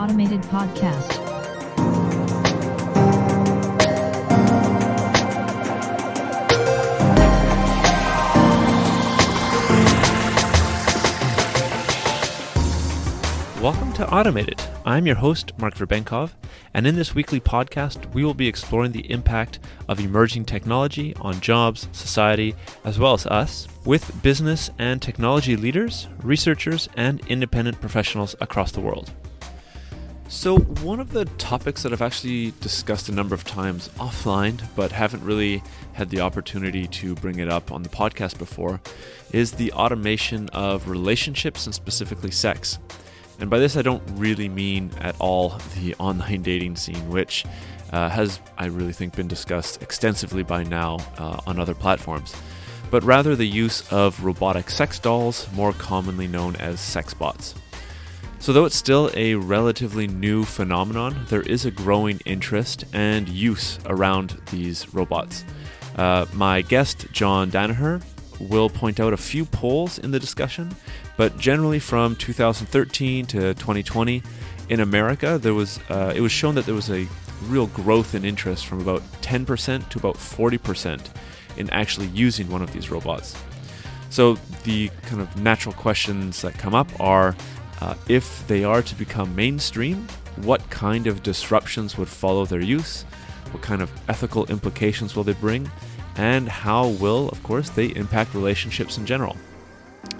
Automated Podcast. Welcome to Automated. I'm your host, Mark Verbenkov, and in this weekly podcast, we will be exploring the impact of emerging technology on jobs, society, as well as us, with business and technology leaders, researchers, and independent professionals across the world. So one of the topics that I've actually discussed a number of times offline, but haven't really had the opportunity to bring it up on the podcast before, is the automation of relationships and specifically sex. And by this, I don't really mean at all the online dating scene, which has, I really think, been discussed extensively by now on other platforms, but rather the use of robotic sex dolls, more commonly known as sexbots. So though it's still a relatively new phenomenon, there is a growing interest and use around these robots. My guest, John Danaher, will point out a few polls in the discussion, but generally from 2013 to 2020 in America, it was shown that there was a real growth in interest from about 10% to about 40% in actually using one of these robots. So the kind of natural questions that come up are, if they are to become mainstream, what kind of disruptions would follow their use? What kind of ethical implications will they bring? And how will, of course, they impact relationships in general?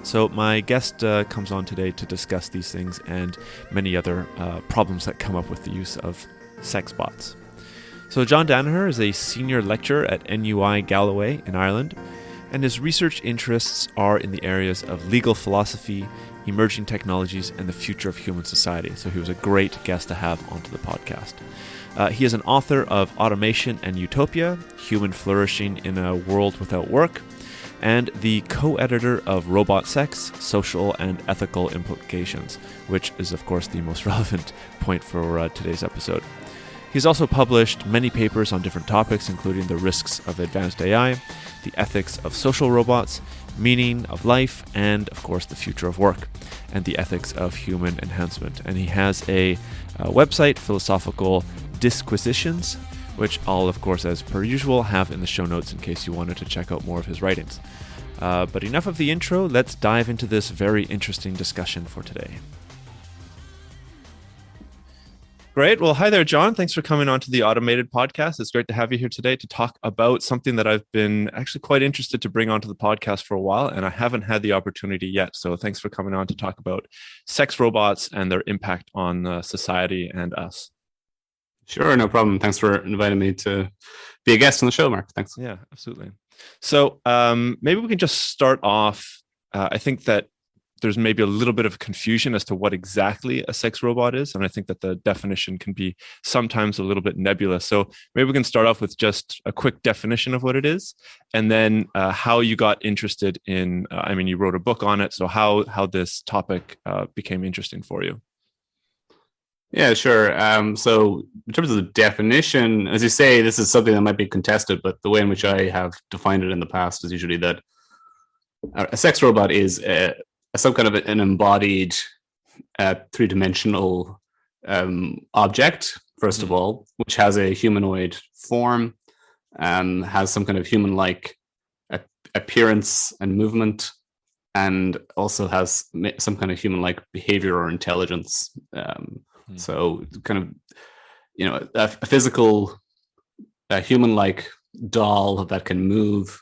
So my guest comes on today to discuss these things and many other problems that come up with the use of sexbots. So John Danaher is a senior lecturer at NUI Galloway in Ireland, and his research interests are in the areas of legal philosophy, emerging technologies, and the future of human society. So he was a great guest to have onto the podcast. He is an author of Automation and Utopia, Human Flourishing in a World Without Work, and the co-editor of Robot Sex, Social and Ethical Implications, which is, of course, the most relevant point for today's episode. He's also published many papers on different topics, including the risks of advanced AI, the ethics of social robots, meaning of life, and, of course, the future of work, and the ethics of human enhancement. And he has a website, Philosophical Disquisitions, which I'll, of course, as per usual, have in the show notes in case you wanted to check out more of his writings. But enough of the intro, let's dive into this very interesting discussion for today. Great. Well, hi there, John. Thanks for coming on to the Automated Podcast. It's great to have you here today to talk about something that I've been actually quite interested to bring onto the podcast for a while, and I haven't had the opportunity yet. So thanks for coming on to talk about sex robots and their impact on society and us. Sure, no problem. Thanks for inviting me to be a guest on the show, Mark. Thanks. Yeah, absolutely. So maybe we can just start off. I think that there's maybe a little bit of confusion as to what exactly a sex robot is. And I think that the definition can be sometimes a little bit nebulous. So maybe we can start off with just a quick definition of what it is, and then how you got interested in, you wrote a book on it. So how this topic became interesting for you. Yeah, sure. So in terms of the definition, as you say, this is something that might be contested, but the way in which I have defined it in the past is usually that a sex robot is some kind of an embodied three-dimensional object, first of all, which has a humanoid form, has some kind of human-like appearance and movement, and also has some kind of human-like behavior or intelligence. So kind of, a physical, human-like doll that can move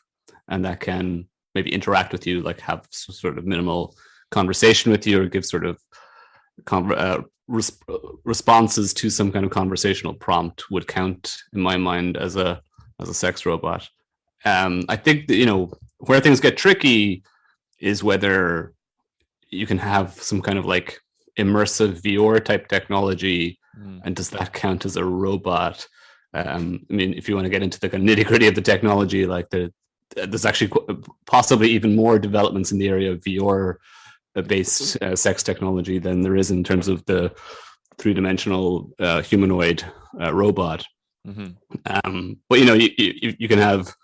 and that can maybe interact with you, like have some sort of minimal conversation with you, or give sort of responses to some kind of conversational prompt would count in my mind as a sex robot. I think that, where things get tricky is whether you can have some kind of like immersive VR type technology, and does that count as a robot? If you want to get into the kind of nitty gritty of the technology, like there's actually possibly even more developments in the area of VR based sex technology than there is in terms of the three-dimensional humanoid robot. But you can have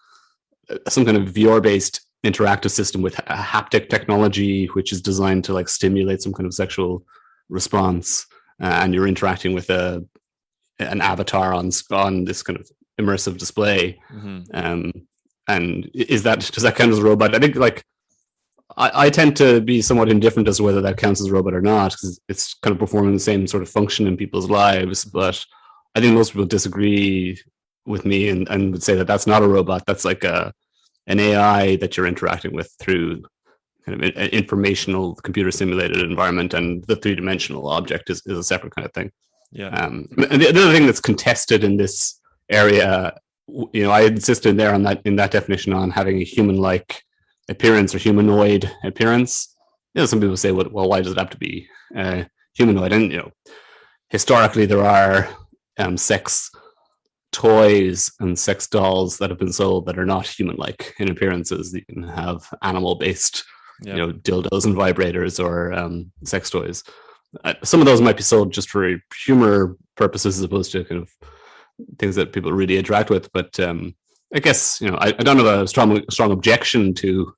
some kind of VR based interactive system with a haptic technology, which is designed to like stimulate some kind of sexual response. and you're interacting with an avatar on this kind of immersive display. And does that count as a robot? I think I tend to be somewhat indifferent as to whether that counts as a robot or not, because it's kind of performing the same sort of function in people's lives. But I think most people disagree with me and would say that that's not a robot. That's like an AI that you're interacting with through kind of an informational computer simulated environment, and the three-dimensional object is a separate kind of thing. Yeah. And the other thing that's contested in this area, I insisted there on that, in that definition, on having a human-like appearance or humanoid appearance. Some people say, well, why does it have to be humanoid? And historically there are sex toys and sex dolls that have been sold that are not human-like in appearances. You can have animal-based, dildos and vibrators or sex toys. Some of those might be sold just for humor purposes as opposed to kind of things that people really interact with. But I guess, I don't have a strong objection to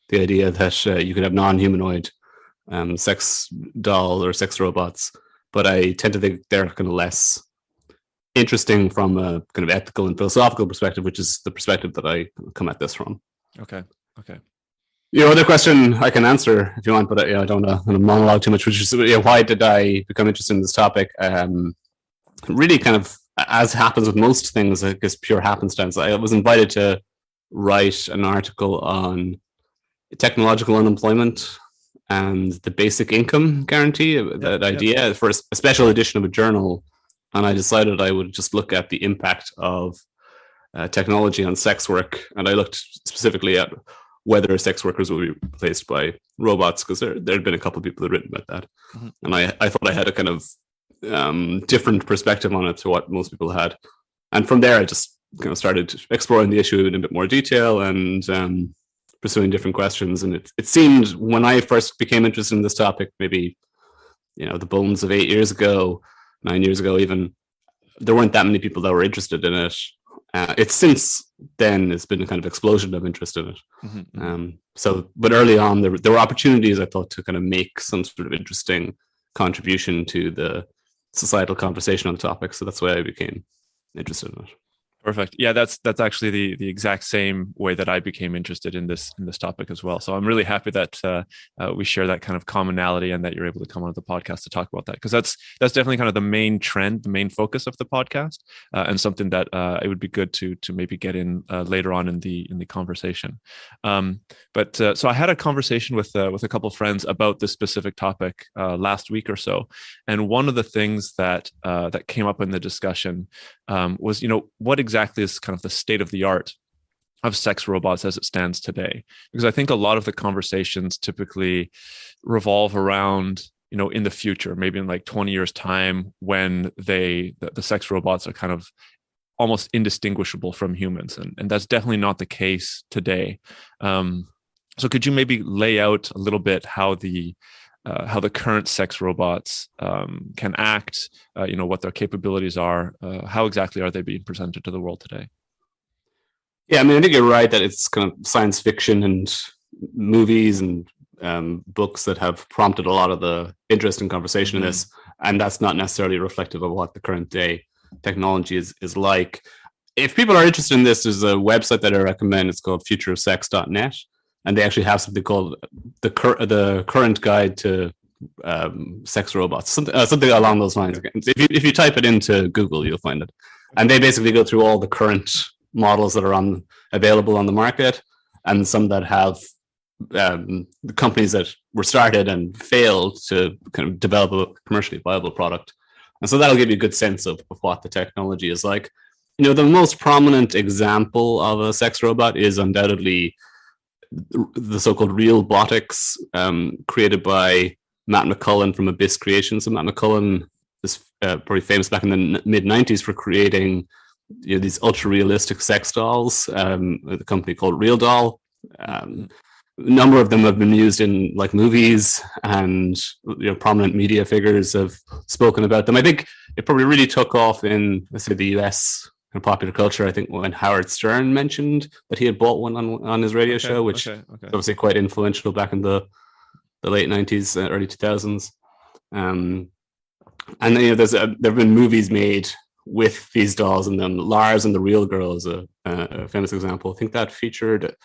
the idea that you could have non-humanoid sex doll or sex robots, but I tend to think they're kind of less interesting from a kind of ethical and philosophical perspective, which is the perspective that I come at this from. Okay. Other question I can answer if you want, but I don't want to monologue too much, which is why did I become interested in this topic? Really kind of, as happens with most things, I guess pure happenstance. I was invited to write an article on technological unemployment and the basic income guarantee, that idea, for a special edition of a journal. And I decided I would just look at the impact of technology on sex work. And I looked specifically at whether sex workers will be replaced by robots, because there had been a couple of people that had written about that. And I thought I had a kind of different perspective on it to what most people had. And from there, I just kind of started exploring the issue in a bit more detail and pursuing different questions. And it seemed, when I first became interested in this topic, maybe, the bones of 8 years ago, 9 years ago even, there weren't that many people that were interested in it. It's since then, it's been a kind of explosion of interest in it. But early on, there were opportunities, I thought, to kind of make some sort of interesting contribution to the societal conversation on the topic. So that's why I became interested in it. Perfect. Yeah, that's actually the exact same way that I became interested in this topic as well. So I'm really happy that we share that kind of commonality and that you're able to come on the podcast to talk about that, because that's definitely kind of the main trend, the main focus of the podcast, and something that it would be good to maybe get in later on in the conversation. So I had a conversation with a couple of friends about this specific topic last week or so, and one of the things that came up in the discussion was, what exactly is kind of the state of the art of sex robots as it stands today? Because I think a lot of the conversations typically revolve around, in the future, maybe in like 20 years time, when the sex robots are kind of almost indistinguishable from humans. And that's definitely not the case today. So could you maybe lay out a little bit how the current sex robots can act, what their capabilities are, how exactly are they being presented to the world today? Yeah, I mean, I think you're right that it's kind of science fiction and movies and books that have prompted a lot of the interest and conversation in this, and that's not necessarily reflective of what the current day technology is like. If people are interested in this, there's a website that I recommend. It's called futureofsex.net. And they actually have something called the current guide to sex robots, something along those lines. If you type it into Google, you'll find it. And they basically go through all the current models that are available on the market, and some that have the companies that were started and failed to kind of develop a commercially viable product. And so that'll give you a good sense of what the technology is like. The most prominent example of a sex robot is undoubtedly the so-called robotics, created by Matt McCullen from Abyss Creations. So Matt McCullen is pretty famous back in the mid-90s for creating these ultra-realistic sex dolls, with a company called Real Doll. A number of them have been used in like movies, and prominent media figures have spoken about them. I think it probably really took off in, let's say, the US in popular culture. I think when Howard Stern mentioned that he had bought one on his radio show, which was obviously quite influential back in the late 90s, early 2000s. And there have been movies made with these dolls in them. Lars and the Real Girl is a famous example. I think that featured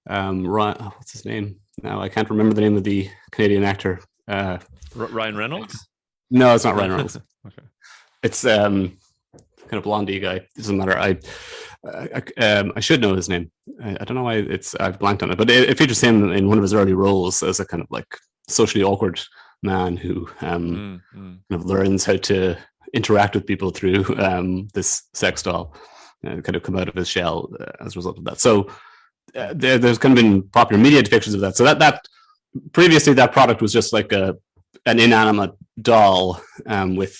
Ryan, what's his name? Now I can't remember the name of the Canadian actor. Ryan Reynolds? No, it's not Ryan Reynolds. Okay. It's kind of blondie guy. It doesn't matter. I should know his name. I don't know why I've blanked on it, but it features him in one of his early roles as a kind of like socially awkward man who kind of learns how to interact with people through this sex doll, kind of come out of his shell as a result of that. So there's kind of been popular media depictions of that. So that previously that product was just like an inanimate doll with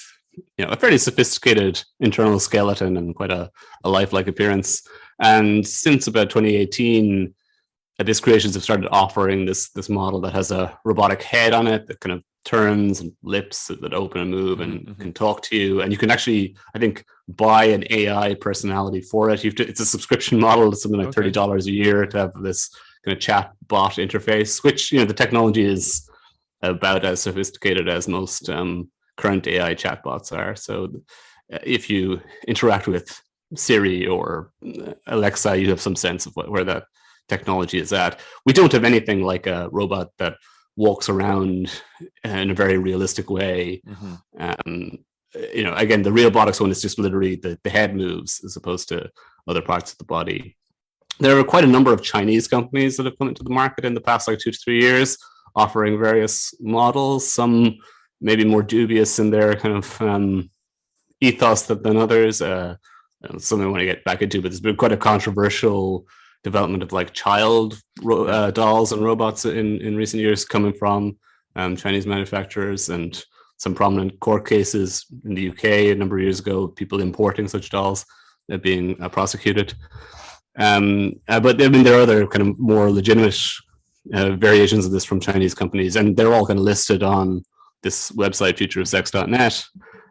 a fairly sophisticated internal skeleton and quite a lifelike appearance. And since about 2018, these creations have started offering this model that has a robotic head on it that kind of turns and lips that open and move and can talk to you. And you can actually, I think, buy an AI personality for it. It's a subscription model. It's something like $30 a year to have this kind of chat bot interface, which, the technology is about as sophisticated as most current AI chatbots are. So if you interact with Siri or Alexa, you have some sense of where that technology is at. We don't have anything like a robot that walks around in a very realistic way. Again, the Realbotics one is just literally the head moves as opposed to other parts of the body. There are quite a number of Chinese companies that have come into the market in the past 2 to 3 years, offering various models. Some maybe more dubious in their kind of ethos than others. Something I want to get back into, but there's been quite a controversial development of like child dolls and robots in recent years coming from Chinese manufacturers, and some prominent court cases in the UK a number of years ago, people importing such dolls being prosecuted. But I mean, there are other kind of more legitimate variations of this from Chinese companies, and they're all kind of listed on this website, futureofsex.net,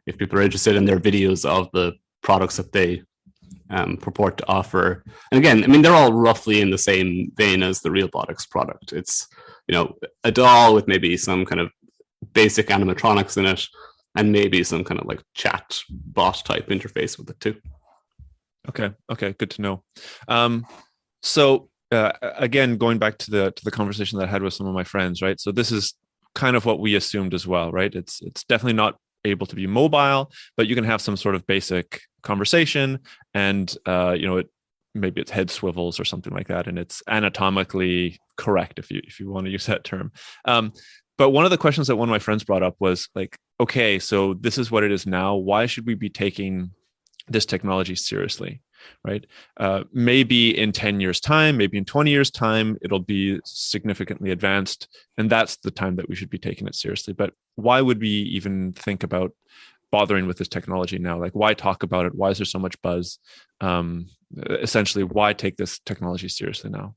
if people are interested in their videos of the products that they purport to offer. And again, I mean, they're all roughly in the same vein as the Realbotics product. It's, a doll with maybe some kind of basic animatronics in it, and maybe some kind of like chat bot type interface with it too. Okay, good to know. So again, going back to the conversation that I had with some of my friends, right? So this is kind of what we assumed as well, right? It's definitely not able to be mobile, but you can have some sort of basic conversation, and maybe its head swivels or something like that, and it's anatomically correct, if you want to use that term. But one of the questions that one of my friends brought up was like, okay, so this is what it is now. Why should we be taking this technology seriously, right? Maybe in 10 years' time, maybe in 20 years' time, it'll be significantly advanced, and that's the time that we should be taking it seriously. But why would we even think about bothering with this technology now? Like, why talk about it? Why is there so much buzz? Essentially, why take this technology seriously now?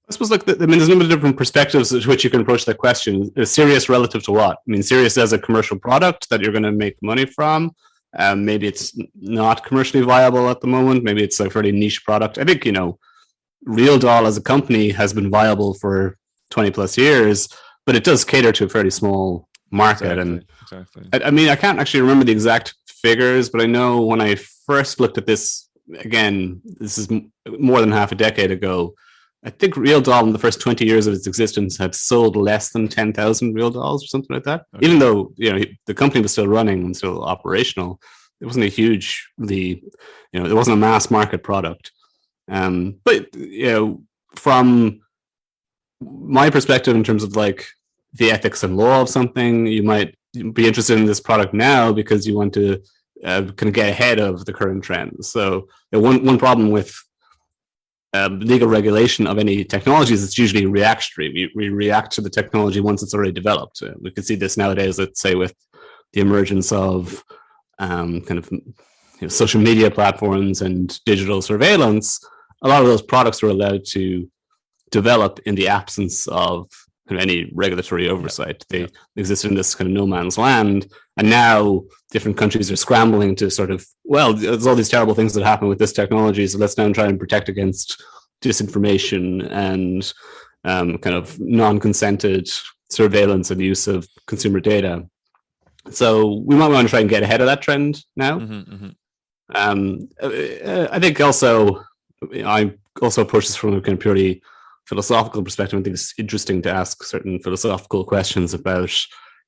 I suppose, there's a number of different perspectives to which you can approach that question. Serious relative to what? I mean, serious as a commercial product that you're going to make money from. Maybe it's not commercially viable at the moment. Maybe it's a fairly niche product. I think, Real Doll as a company has been viable for 20 plus years, but it does cater to a fairly small market. Exactly. I mean, I can't actually remember the exact figures, but I know when I first looked at this, again, this is more than half a decade ago, I think Real Doll in the first 20 years of its existence had sold less than 10,000 Real Dolls or something like that. Okay. Even though, the company was still running and still operational, it wasn't a hugely, it wasn't a mass market product. But, from my perspective in terms of like the ethics and law of something, you might be interested in this product now because you want to kind of get ahead of the current trends. So one problem with legal regulation of any technologies, it's usually reactionary. We react to the technology once it's already developed. We can see this nowadays, let's say, with the emergence of social media platforms and digital surveillance. A lot of those products were allowed to develop in the absence of any regulatory oversight. They existed in this kind of no man's land, and now different countries are scrambling to sort of, well, there's all these terrible things that happen with this technology, so let's now try and protect against disinformation and kind of non-consented surveillance and use of consumer data. So we might want to try and get ahead of that trend now. I think also, I also approach this from a kind of purely philosophical perspective. I think it's interesting to ask certain philosophical questions about,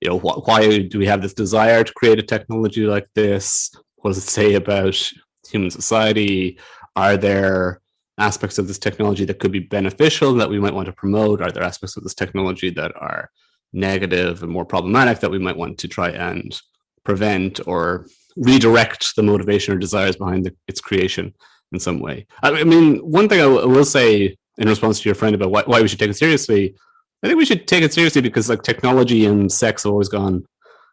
why do we have this desire to create a technology like this? What does it say about human society? Are there aspects of this technology that could be beneficial that we might want to promote? Are there aspects of this technology that are negative and more problematic that we might want to try and prevent or redirect the motivation or desires behind its creation in some way? I mean, one thing I will say in response to your friend about why we should take it seriously, I think we should take it seriously because like technology and sex have always gone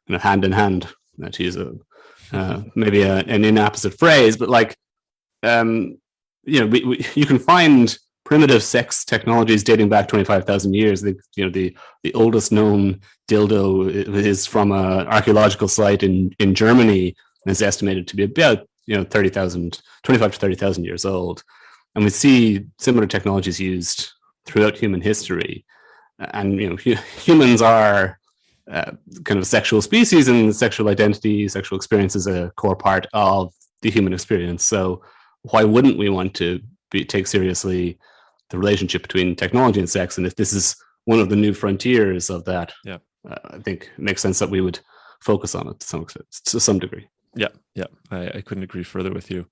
hand in hand. To use maybe an inapposite phrase, but like you can find primitive sex technologies dating back 25,000 years. The oldest known dildo is from an archaeological site in Germany, and is estimated to be about 25 to 30,000 years old. And we see similar technologies used throughout human history. And humans are kind of a sexual species, and sexual identity, sexual experience is a core part of the human experience. So why wouldn't we want to take seriously the relationship between technology and sex? And if this is one of the new frontiers of that, I think it makes sense that we would focus on it to some degree. Yeah, I couldn't agree further with you.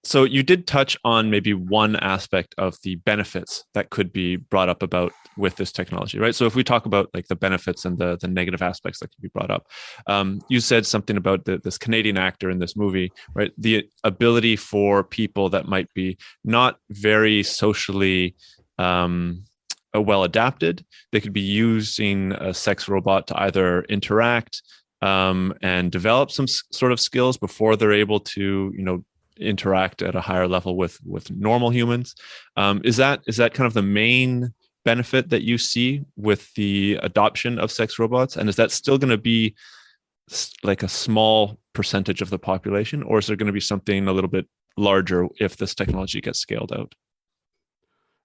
So you did touch on maybe one aspect of the benefits that could be brought up about with this technology, right? So if we talk about like the benefits and the negative aspects that could be brought up, you said something about this Canadian actor in this movie, right? The ability for people that might be not very socially well adapted, they could be using a sex robot to either interact and develop some sort of skills before they're able to, interact at a higher level with normal humans. Is that kind of the main benefit that you see with the adoption of sex robots? And is that still going to be like a small percentage of the population, or is there going to be something a little bit larger if this technology gets scaled out?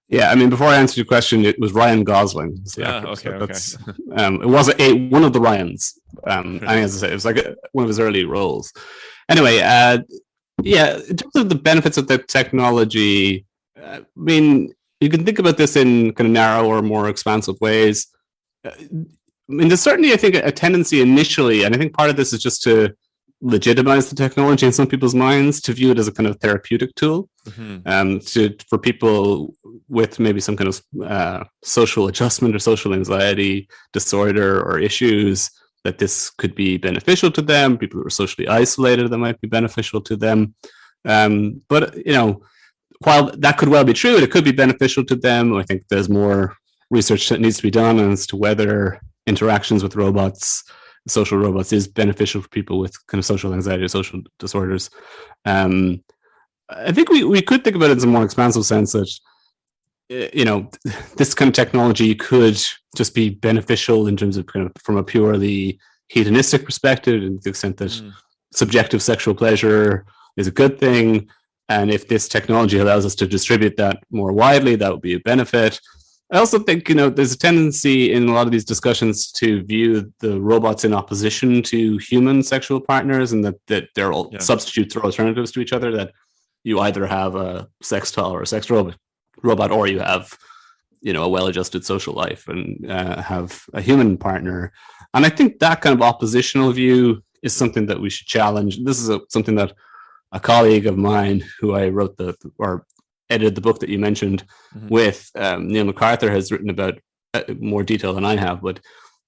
Yeah, I mean, before I answer your question, it was Ryan Gosling. Okay. It was one of the Ryans. And as I say, it was like one of his early roles. Anyway, in terms of the benefits of the technology, I mean, you can think about this in kind of narrow or more expansive ways. I mean, there's certainly, I think, a tendency initially, and I think part of this is just to legitimize the technology in some people's minds, to view it as a kind of therapeutic tool, for people with maybe some kind of social adjustment or social anxiety disorder or issues, that this could be beneficial to them. People who are socially isolated, that might be beneficial to them. But while that could well be true, it could be beneficial to them. I think there's more research that needs to be done as to whether interactions with robots, social robots, is beneficial for people with kind of social anxiety or social disorders. I think we could think about it in a more expansive sense that, this kind of technology could just be beneficial in terms of kind of from a purely hedonistic perspective, to the extent that subjective sexual pleasure is a good thing. And if this technology allows us to distribute that more widely, that would be a benefit. I also think, there's a tendency in a lot of these discussions to view the robots in opposition to human sexual partners, and that they're all substitutes or alternatives to each other, that you either have a sex doll or a sex robot, or you have, a well-adjusted social life and have a human partner. And I think that kind of oppositional view is something that we should challenge. This is something that a colleague of mine, who I wrote or edited the book that you mentioned with, Neil MacArthur, has written about more detail than I have. But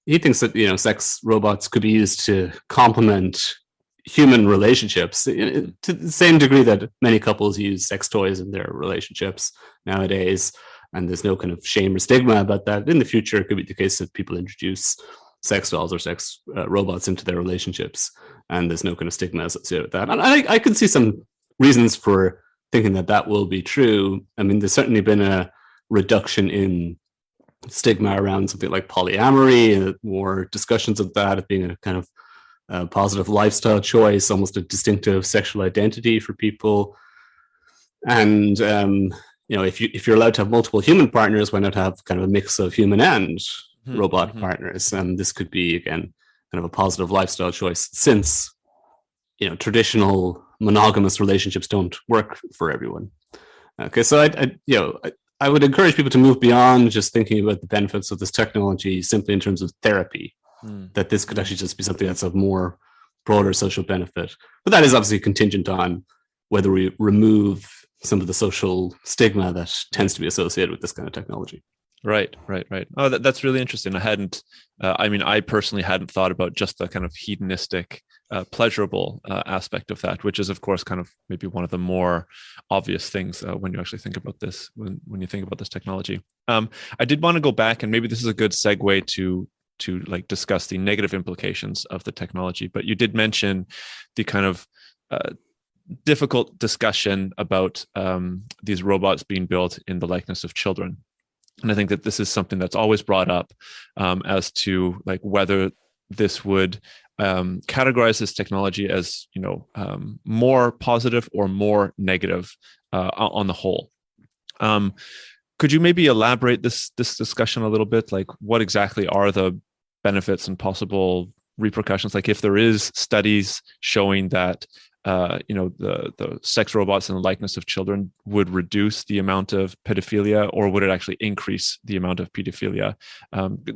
he thinks that sex robots could be used to complement human relationships to the same degree that many couples use sex toys in their relationships nowadays. And there's no kind of shame or stigma about that. In the future, it could be the case that people introduce sex dolls or sex robots into their relationships, and there's no kind of stigma associated with that. And I can see some reasons for thinking that will be true. I mean, there's certainly been a reduction in stigma around something like polyamory, and more discussions of that as being a kind of positive lifestyle choice, almost a distinctive sexual identity for people. And if you're allowed to have multiple human partners, why not have kind of a mix of human and robot partners? And this could be, again, kind of a positive lifestyle choice, since traditional monogamous relationships don't work for everyone. Okay, so I would encourage people to move beyond just thinking about the benefits of this technology simply in terms of therapy. That this could actually just be something that's of more broader social benefit. But that is obviously contingent on whether we remove some of the social stigma that tends to be associated with this kind of technology. Right. Oh, that's really interesting. I personally hadn't thought about just the kind of hedonistic, pleasurable aspect of that, which is, of course, kind of maybe one of the more obvious things when you actually think about this, when you think about this technology. I did want to go back, and maybe this is a good segue to like discuss the negative implications of the technology. But you did mention the kind of difficult discussion about these robots being built in the likeness of children. And I think that this is something that's always brought up as to like whether this would categorize this technology as more positive or more negative on the whole. Could you maybe elaborate this discussion a little bit? Like, what exactly are the benefits and possible repercussions? Like, if there is studies showing that the sex robots in the likeness of children would reduce the amount of pedophilia, or would it actually increase the amount of pedophilia,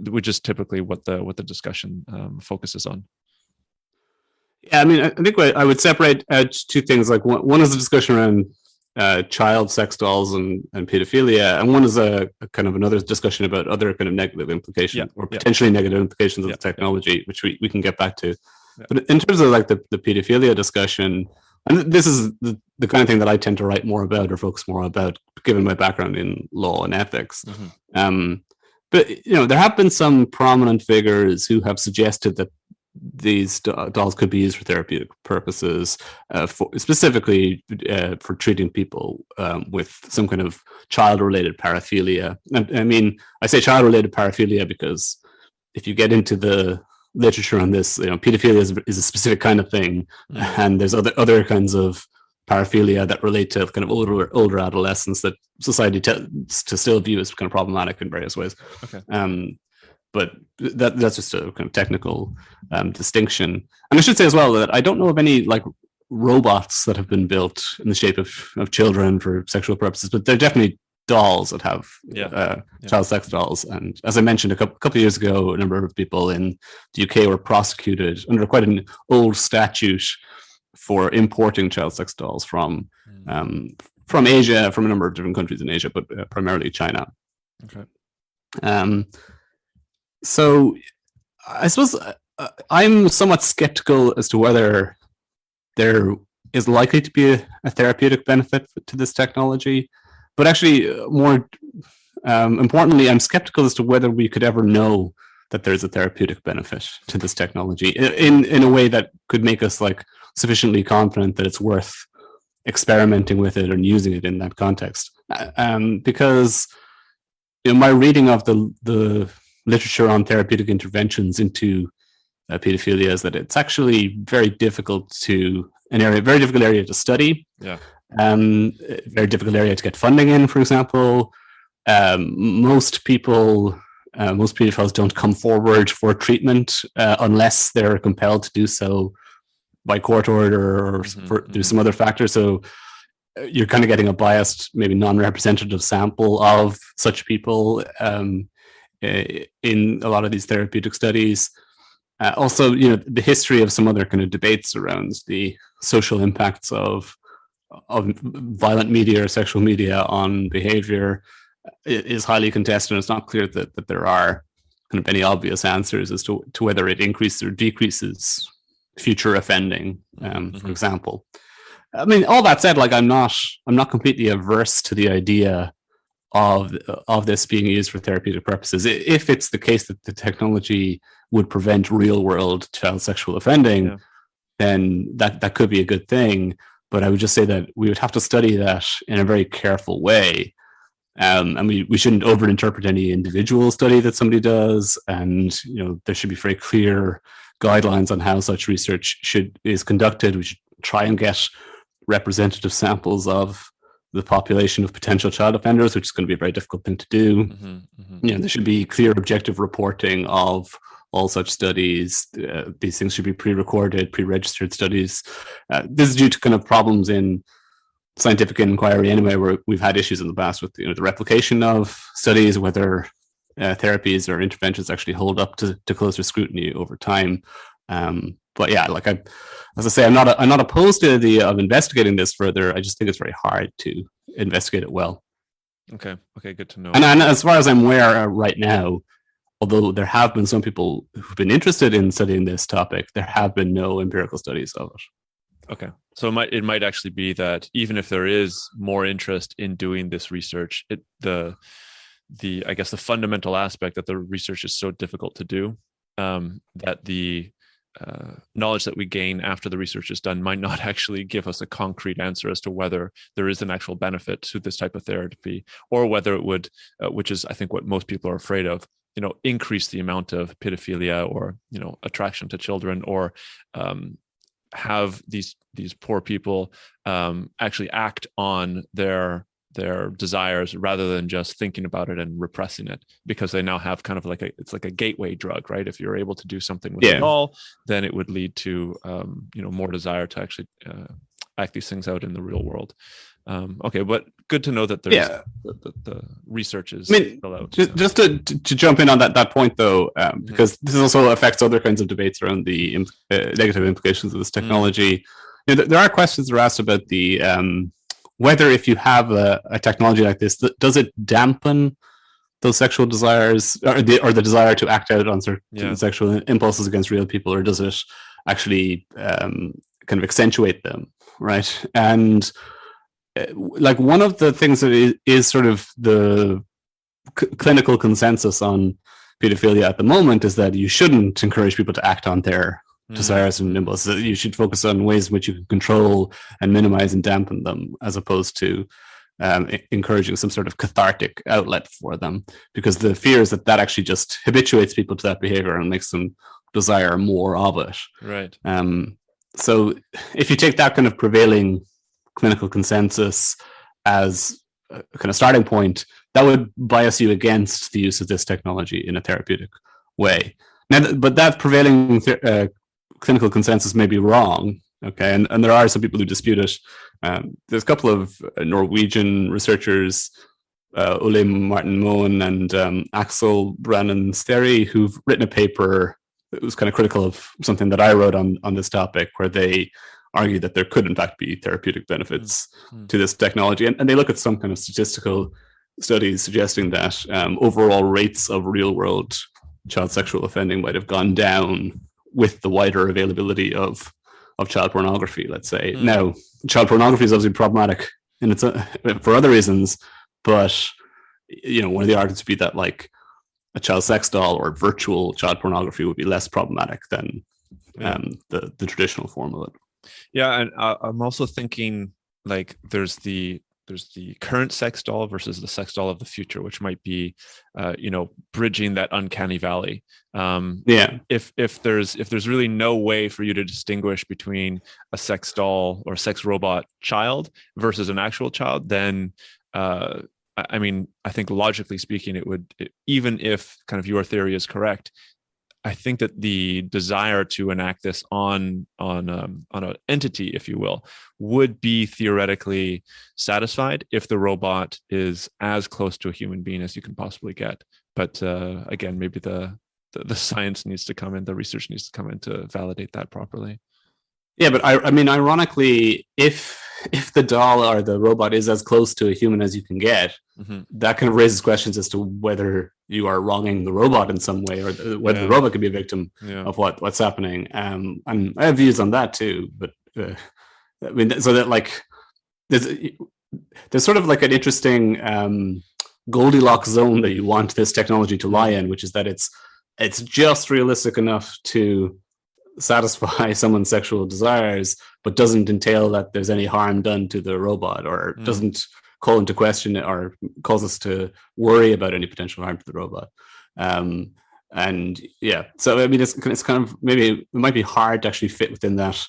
which is typically what the discussion focuses on. Yeah, I mean, I think I would separate out two things. Like one is a discussion around child sex dolls and pedophilia, and one is a kind of another discussion about other kind of negative implications or potentially negative implications of the technology, which we can get back to. Yeah. But in terms of like the pedophilia discussion, and this is the kind of thing that I tend to write more about or focus more about, given my background in law and ethics. But there have been some prominent figures who have suggested that these dolls could be used for therapeutic purposes, specifically for treating people with some kind of child-related paraphilia. I mean, I say child-related paraphilia because if you get into the literature on this, pedophilia is a specific kind of thing, and there's other kinds of paraphilia that relate to kind of older adolescents that society tends to still view as kind of problematic in various ways. Okay. But that's just a kind of technical distinction. And I should say as well that I don't know of any like robots that have been built in the shape of children for sexual purposes, but they're definitely dolls that have child sex dolls. And as I mentioned a couple of years ago, a number of people in the UK were prosecuted under quite an old statute for importing child sex dolls from Asia, from a number of different countries in Asia, but primarily China. Okay. So I suppose I'm somewhat skeptical as to whether there is likely to be a therapeutic benefit to this technology. But actually, more importantly, I'm skeptical as to whether we could ever know that there's a therapeutic benefit to this technology in a way that could make us like sufficiently confident that it's worth experimenting with it and using it in that context. Because my reading of the literature on therapeutic interventions into pedophilia is that it's actually very difficult area to study. Yeah. Very difficult area to get funding in, for example. Most pedophiles don't come forward for treatment unless they're compelled to do so by court order or through some other factor. So you're kind of getting a biased, maybe non-representative sample of such people in a lot of these therapeutic studies. Also, the history of some other kind of debates around the social impacts of violent media or sexual media on behavior is highly contested, and it's not clear that there are kind of any obvious answers as to whether it increases or decreases future offending, for example. I mean, all that said, like I'm not completely averse to the idea of this being used for therapeutic purposes. If it's the case that the technology would prevent real world child sexual offending, then that could be a good thing. But I would just say that we would have to study that in a very careful way. And we shouldn't overinterpret any individual study that somebody does. And, there should be very clear guidelines on how such research is conducted. We should try and get representative samples of the population of potential child offenders, which is going to be a very difficult thing to do. There should be clear objective reporting of all such studies. These things should be pre-recorded, pre-registered studies. This is due to kind of problems in scientific inquiry anyway, where we've had issues in the past with the replication of studies, whether therapies or interventions actually hold up to closer scrutiny over time. But yeah, like as I say, I'm not opposed to the idea of investigating this further. I just think it's very hard to investigate it well. Okay, good to know. And as far as I'm aware right now, although there have been some people who've been interested in studying this topic, there have been no empirical studies of it. Okay, so it might actually be that even if there is more interest in doing this research, the I guess the fundamental aspect that the research is so difficult to do, that the knowledge that we gain after the research is done might not actually give us a concrete answer as to whether there is an actual benefit to this type of therapy, or whether it would, which is I think what most people are afraid of, increase the amount of pedophilia or attraction to children, or have these poor people actually act on their desires rather than just thinking about it and repressing it, because they now have kind of it's like a gateway drug, right? If you're able to do something with it all, then it would lead to more desire to actually act these things out in the real world. Okay, but good to know that there's the research is still out. Just to jump in on that point though, because this also affects other kinds of debates around the negative implications of this technology. There are questions that are asked about the whether if you have a technology like this, does it dampen those sexual desires or the desire to act out on certain sexual impulses against real people, or does it actually kind of accentuate them, right? And like one of the things that is sort of the clinical consensus on pedophilia at the moment is that you shouldn't encourage people to act on their desires and impulses. You should focus on ways in which you can control and minimize and dampen them, as opposed to encouraging some sort of cathartic outlet for them, because the fear is that actually just habituates people to that behavior and makes them desire more of it. Right. So if you take that kind of prevailing clinical consensus as a kind of starting point, that would bias you against the use of this technology in a therapeutic way. Now, but that prevailing clinical consensus may be wrong, okay, and there are some people who dispute it. There's a couple of Norwegian researchers, Ole Martin Moen and Axel Brannan Steri, who've written a paper that was kind of critical of something that I wrote on this topic, where they argue that there could in fact be therapeutic benefits to this technology, and they look at some kind of statistical studies suggesting that overall rates of real world child sexual offending might have gone down with the wider availability of child pornography, let's say. Now, child pornography is obviously problematic in its for other reasons, but one of the arguments would be that like a child sex doll or virtual child pornography would be less problematic than the traditional form of it. Yeah, and I'm also thinking like there's the current sex doll versus the sex doll of the future, which might be, bridging that uncanny valley. If there's really no way for you to distinguish between a sex doll or sex robot child versus an actual child, then I think logically speaking, even if kind of your theory is correct, I think that the desire to enact this on an entity, if you will, would be theoretically satisfied if the robot is as close to a human being as you can possibly get. But again, maybe the science needs to come in, the research needs to come in to validate that properly. Yeah, but I mean, ironically, if the doll or the robot is as close to a human as you can get, that kind of raises questions as to whether you are wronging the robot in some way, or whether the robot could be a victim of what's happening. And I have views on that too. But I mean, so that like there's sort of like an interesting Goldilocks zone that you want this technology to lie in, which is that it's just realistic enough to satisfy someone's sexual desires, but doesn't entail that there's any harm done to the robot, or doesn't call into question or cause us to worry about any potential harm to the robot. And yeah, so I mean, it's kind of, maybe it might be hard to actually fit within that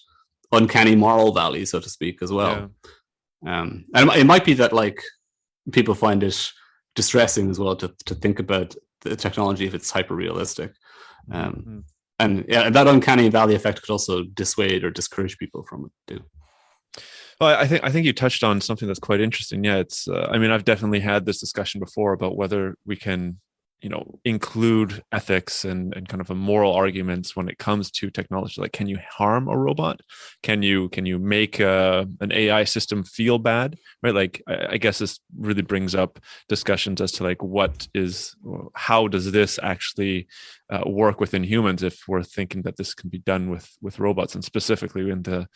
uncanny moral valley, so to speak, as well. And it might be that like people find it distressing as well to think about the technology if it's hyper realistic. And yeah, that uncanny valley effect could also dissuade or discourage people from it too. Well, I think you touched on something that's quite interesting. Yeah, it's. I mean, I've definitely had this discussion before about whether we can, include ethics and kind of a moral arguments when it comes to technology. Like, can you harm a robot? Can you make an AI system feel bad? Right? Like, I guess this really brings up discussions as to like how does this actually work within humans if we're thinking that this can be done with robots, and specifically in the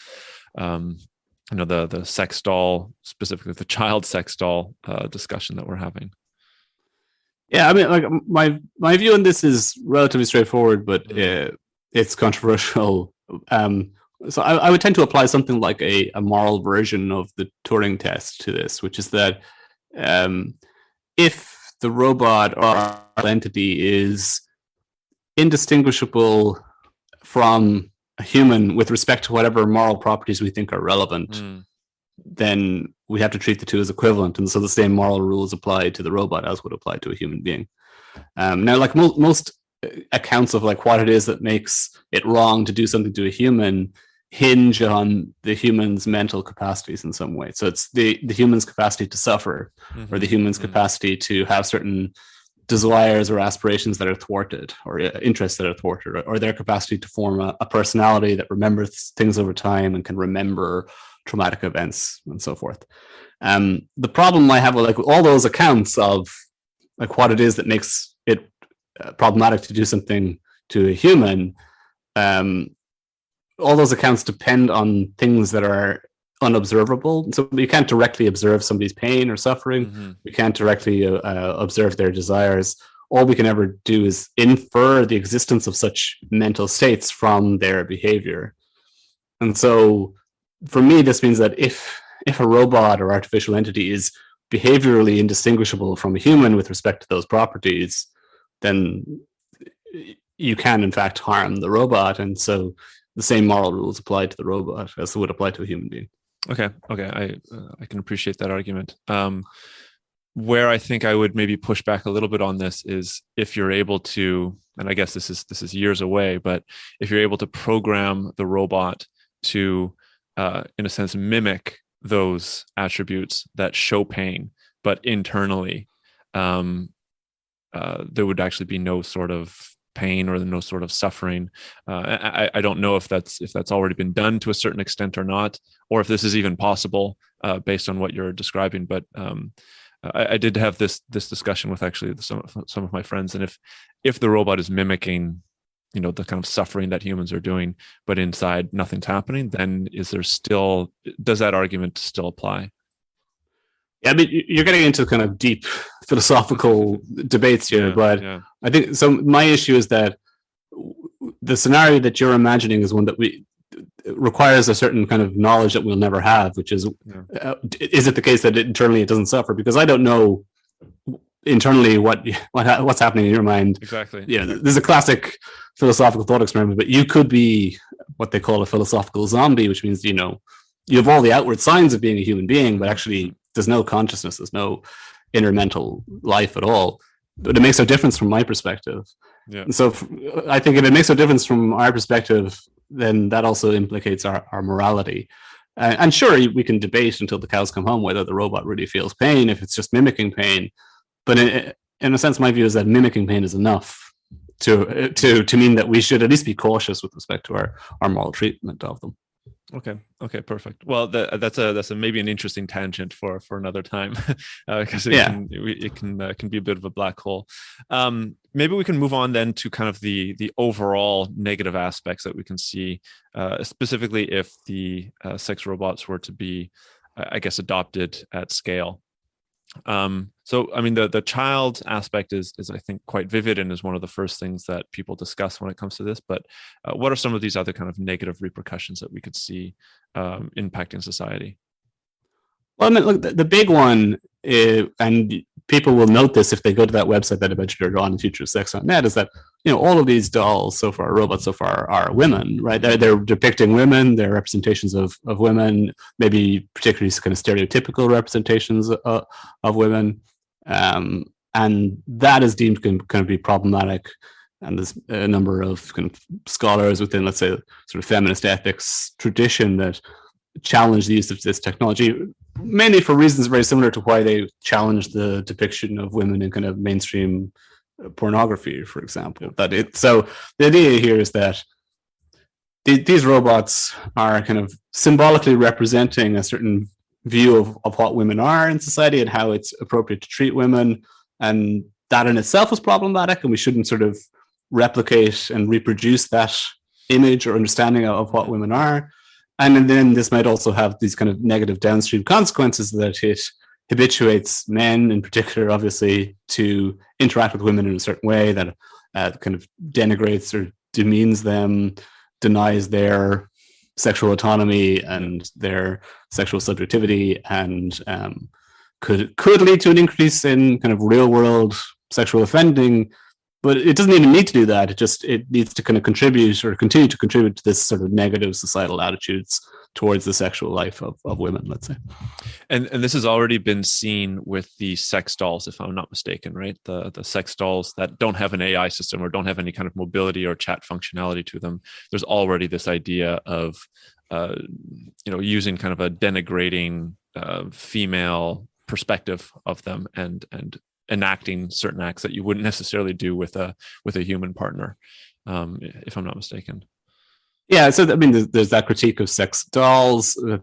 the sex doll, specifically the child sex doll discussion that we're having. Yeah, I mean, like my view on this is relatively straightforward, but it's controversial. So I would tend to apply something like a moral version of the Turing test to this, which is that if the robot or entity is indistinguishable from a human with respect to whatever moral properties we think are relevant, then we have to treat the two as equivalent. And so the same moral rules apply to the robot as would apply to a human being. Now, like most accounts of like what it is that makes it wrong to do something to a human hinge on the human's mental capacities in some way. So it's the human's capacity to suffer, or the human's capacity to have certain desires or aspirations that are thwarted, or interests that are thwarted, or their capacity to form a personality that remembers things over time and can remember traumatic events and so forth. The problem I have with like all those accounts of like what it is that makes it problematic to do something to a human, all those accounts depend on things that are unobservable. So you can't directly observe somebody's pain or suffering. We can't directly observe their desires. All we can ever do is infer the existence of such mental states from their behavior. And so for me, this means that if a robot or artificial entity is behaviorally indistinguishable from a human with respect to those properties, then you can in fact harm the robot. And so the same moral rules apply to the robot as would apply to a human being. Okay. I can appreciate that argument. Where I think I would maybe push back a little bit on this is if you're able to, and I guess this is years away, but if you're able to program the robot to, in a sense, mimic those attributes that show pain, but internally, there would actually be no sort of pain or no sort of suffering. I don't know if that's already been done to a certain extent or not, or if this is even possible based on what you're describing. But I did have this discussion with actually some of my friends, and if the robot is mimicking, the kind of suffering that humans are doing, but inside nothing's happening, then does that argument still apply? Yeah, I mean, you're getting into kind of deep philosophical debates here, but I think so. My issue is that the scenario that you're imagining is one that requires a certain kind of knowledge that we'll never have, which is, is it the case that internally it doesn't suffer? Because I don't know internally what's happening in your mind. Exactly. Yeah, there's a classic philosophical thought experiment, but you could be what they call a philosophical zombie, which means, you have all the outward signs of being a human being, but actually there's no consciousness, there's no inner mental life at all. But it makes no difference from my perspective. Yeah. And so I think if it makes no difference from our perspective, then that also implicates our morality. And sure, we can debate until the cows come home whether the robot really feels pain, if it's just mimicking pain. But in a sense, my view is that mimicking pain is enough to mean that we should at least be cautious with respect to our moral treatment of them. Okay, perfect. Well, that's a maybe an interesting tangent for another time, because it can be a bit of a black hole. Maybe we can move on then to kind of the overall negative aspects that we can see, specifically if the sex robots were to be, I guess, adopted at scale. So, I mean, the child aspect is I think quite vivid and is one of the first things that people discuss when it comes to this. But what are some of these other kind of negative repercussions that we could see impacting society? Well, I mean, look, the big one, and people will note this if they go to that website that I mentioned on Futurism.net, is that all of these dolls so far, robots so far, are women, right? They're depicting women. They're representations of women, maybe particularly kind of stereotypical representations of women, and that is deemed can be problematic and there's a number of kind of scholars within, let's say, sort of feminist ethics tradition that challenge the use of this technology, mainly for reasons very similar to why they challenge the depiction of women in kind of mainstream pornography, for example. So the idea here is that these robots are kind of symbolically representing a certain view of what women are in society and how it's appropriate to treat women. And that in itself is problematic, and we shouldn't sort of replicate and reproduce that image or understanding of what women are. And then this might also have these kind of negative downstream consequences, that it habituates men in particular, obviously, to interact with women in a certain way that kind of denigrates or demeans them, denies their sexual autonomy and their sexual subjectivity, and could lead to an increase in kind of real world sexual offending. But it doesn't even need to do that. It needs to kind of contribute or continue to contribute to this sort of negative societal attitudes towards the sexual life of women, let's say. And this has already been seen with the sex dolls, if I'm not mistaken, right? The sex dolls that don't have an AI system or don't have any kind of mobility or chat functionality to them. There's already this idea of using kind of a denigrating female perspective of them and enacting certain acts that you wouldn't necessarily do with a human partner, if I'm not mistaken. Yeah, so I mean, there's that critique of sex dolls that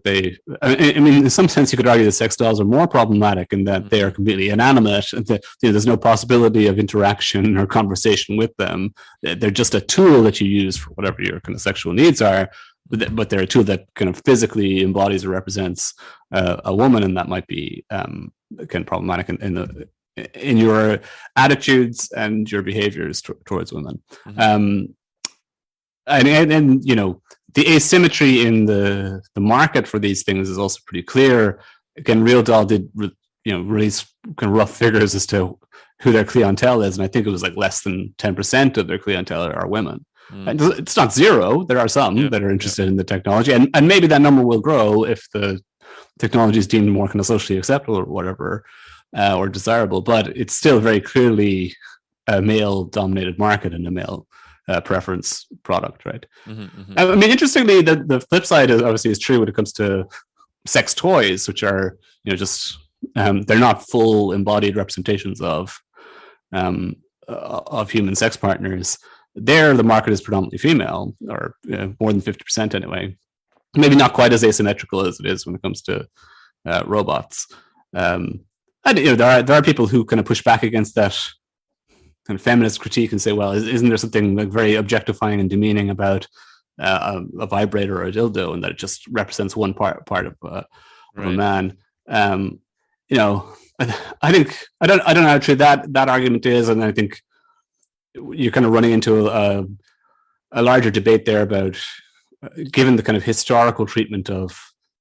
I mean, in some sense, you could argue that sex dolls are more problematic in that they are completely inanimate, and that there's no possibility of interaction or conversation with them. They're just a tool that you use for whatever your kind of sexual needs are, but they're a tool that kind of physically embodies or represents a woman, and that might be kind of problematic in your attitudes and your behaviors towards women. Mm-hmm. And the asymmetry in the market for these things is also pretty clear. Again, Real Doll did release kind of rough figures as to who their clientele is, and I think it was like less than 10% of their clientele are women. And it's not zero. There are some that are interested in the technology, and maybe that number will grow if the technology is deemed more kind of socially acceptable or whatever, or desirable. But it's still very clearly a male-dominated market and a male preference product, right? I mean, interestingly, the flip side is true when it comes to sex toys, which are just they're not full embodied representations of human sex partners. There, the market is predominantly female, or more than 50% anyway. Maybe not quite as asymmetrical as it is when it comes to robots. And there are people who kind of push back against that kind of feminist critique and say, well, isn't there something like very objectifying and demeaning about a vibrator or a dildo, and that it just represents one part of a man? I think I don't know how true that argument is, and I think you're kind of running into a larger debate there about, given the kind of historical treatment of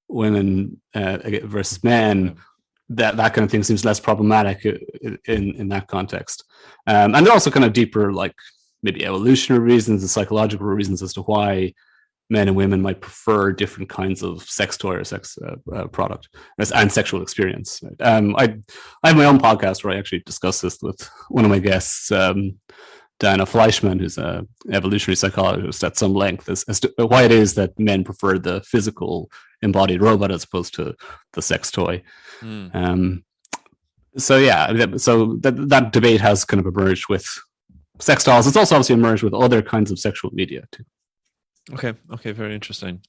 women versus men, that kind of thing seems less problematic in that context. And there are also kind of deeper, like maybe evolutionary reasons and psychological reasons as to why men and women might prefer different kinds of sex toy or sex product and sexual experience. I have my own podcast where I actually discuss this with one of my guests, Diana Fleischman, who's an evolutionary psychologist, at some length as to why it is that men prefer the physical embodied robot as opposed to the sex toy. So that debate has kind of emerged with sex dolls. It's also obviously emerged with other kinds of sexual media too. Okay, very interesting.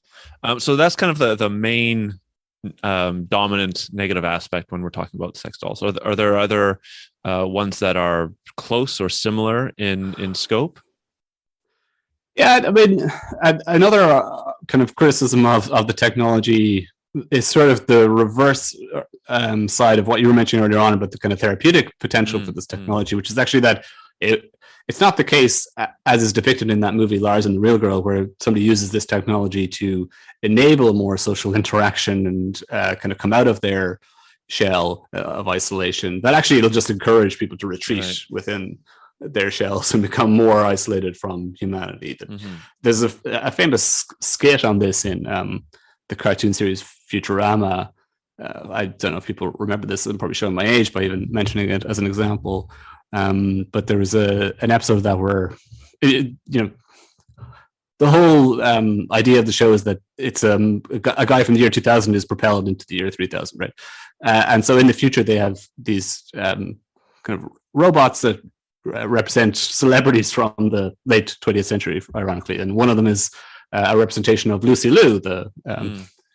So that's kind of the main dominant negative aspect when we're talking about sex dolls. Are there other ones that are close or similar in scope? Yeah, I mean, another kind of criticism of the technology is sort of the reverse side of what you were mentioning earlier on about the kind of therapeutic potential for this technology, which is actually that it's not the case as is depicted in that movie Lars and the Real Girl, where somebody uses this technology to enable more social interaction and kind of come out of their shell of isolation. That actually it'll just encourage people to retreat within their shells and become more isolated from humanity. There's a famous skit on this in the cartoon series Futurama. I don't know if people remember this. I'm probably showing my age by even mentioning it as an example, But there was an episode of that where, the whole idea of the show is that it's a guy from the year 2000 is propelled into the year 3000, right? And so in the future, they have these kind of robots that represent celebrities from the late 20th century, ironically. And one of them is a representation of Lucy Liu, the